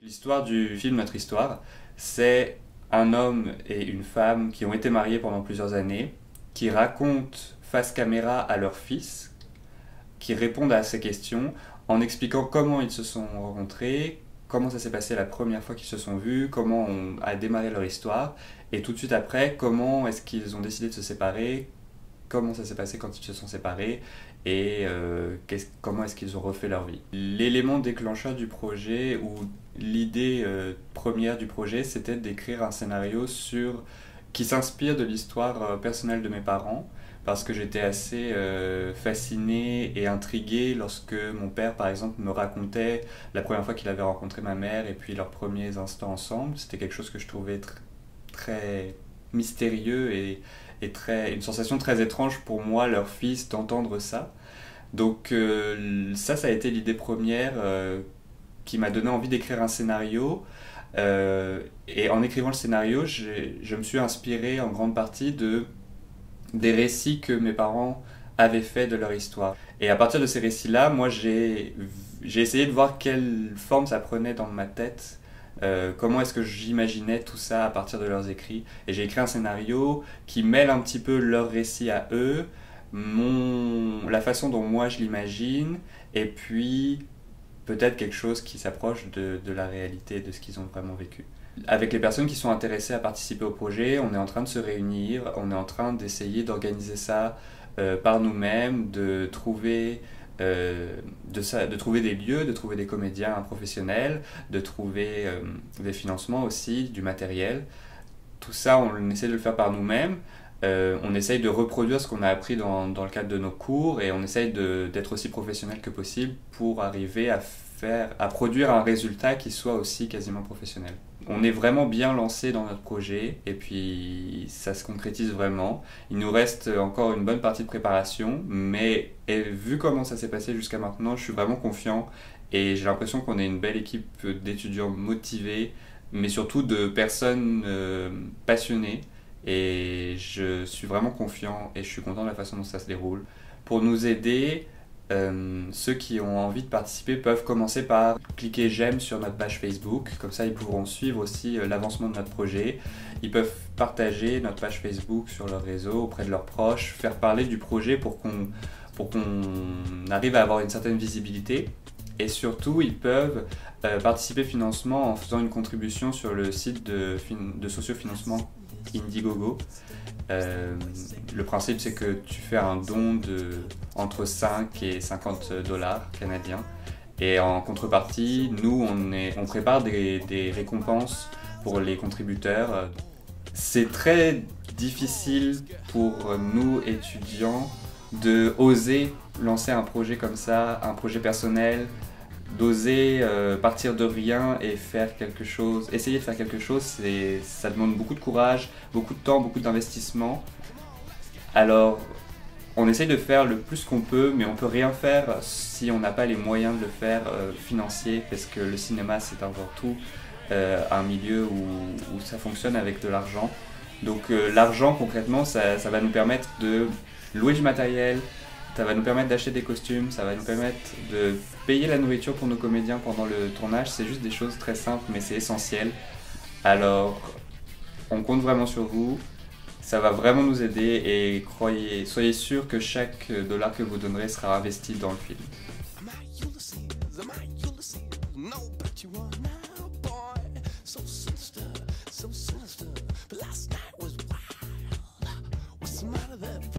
L'histoire du film Notre Histoire, c'est un homme et une femme qui ont été mariés pendant plusieurs années, qui racontent face caméra à leur fils, qui répondent à ces questions en expliquant comment ils se sont rencontrés, comment ça s'est passé la première fois qu'ils se sont vus, a démarré leur histoire, et tout de suite après, comment est-ce qu'ils ont décidé de se séparer, comment ça s'est passé quand ils se sont séparés, et comment est-ce qu'ils ont refait leur vie. L'élément déclencheur du projet, ou l'idée première du projet, c'était d'écrire un scénario qui s'inspire de l'histoire personnelle de mes parents, parce que j'étais assez fasciné et intrigué lorsque mon père, par exemple, me racontait la première fois qu'il avait rencontré ma mère et puis leurs premiers instants ensemble. C'était quelque chose que je trouvais très mystérieux et une sensation très étrange pour moi, leur fils, d'entendre ça. Donc ça a été l'idée première qui m'a donné envie d'écrire un scénario. Et en écrivant le scénario, je me suis inspiré en grande partie des récits que mes parents avaient faits de leur histoire. Et à partir de ces récits-là, moi j'ai essayé de voir quelle forme ça prenait dans ma tête, comment est-ce que j'imaginais tout ça à partir de leurs écrits. Et j'ai écrit un scénario qui mêle un petit peu leurs récits à eux, la façon dont moi je l'imagine, et puis peut-être quelque chose qui s'approche de la réalité, de ce qu'ils ont vraiment vécu. Avec les personnes qui sont intéressées à participer au projet, on est en train de se réunir, on est en train d'essayer d'organiser ça par nous-mêmes, de trouver des lieux, de trouver des comédiens professionnels, de trouver des financements aussi, du matériel. Tout ça, on essaie de le faire par nous-mêmes. On essaye de reproduire ce qu'on a appris dans le cadre de nos cours, et on essaye d'être aussi professionnel que possible pour arriver à produire un résultat qui soit aussi quasiment professionnel. On est vraiment bien lancé dans notre projet et puis ça se concrétise vraiment. Il nous reste encore une bonne partie de préparation, mais vu comment ça s'est passé jusqu'à maintenant, je suis vraiment confiant et j'ai l'impression qu'on est une belle équipe d'étudiants motivés, mais surtout de personnes passionnées. Et je suis vraiment confiant et je suis content de la façon dont ça se déroule. Pour nous aider, ceux qui ont envie de participer peuvent commencer par cliquer j'aime sur notre page Facebook, comme ça ils pourront suivre aussi l'avancement de notre projet. Ils peuvent partager notre page Facebook sur leur réseau, auprès de leurs proches, faire parler du projet pour qu'on arrive à avoir une certaine visibilité. Et surtout, ils peuvent participer financement en faisant une contribution sur le site de sociofinancement Indiegogo. Le principe, c'est que tu fais un don entre 5 et 50 dollars canadiens. Et en contrepartie, nous, on prépare des récompenses pour les contributeurs. C'est très difficile pour nous, étudiants, de oser lancer un projet comme ça, un projet personnel, d'oser partir de rien et faire quelque chose, essayer de faire quelque chose, ça demande beaucoup de courage, beaucoup de temps, beaucoup d'investissement. Alors, on essaye de faire le plus qu'on peut, mais on peut rien faire si on n'a pas les moyens de le faire financiers, parce que le cinéma, c'est avant tout un milieu où ça fonctionne avec de l'argent. Donc l'argent, concrètement, ça va nous permettre de louer du matériel, ça va nous permettre d'acheter des costumes, ça va nous permettre de payer la nourriture pour nos comédiens pendant le tournage. C'est juste des choses très simples, mais c'est essentiel. Alors, on compte vraiment sur vous. Ça va vraiment nous aider et soyez sûrs que chaque dollar que vous donnerez sera investi dans le film.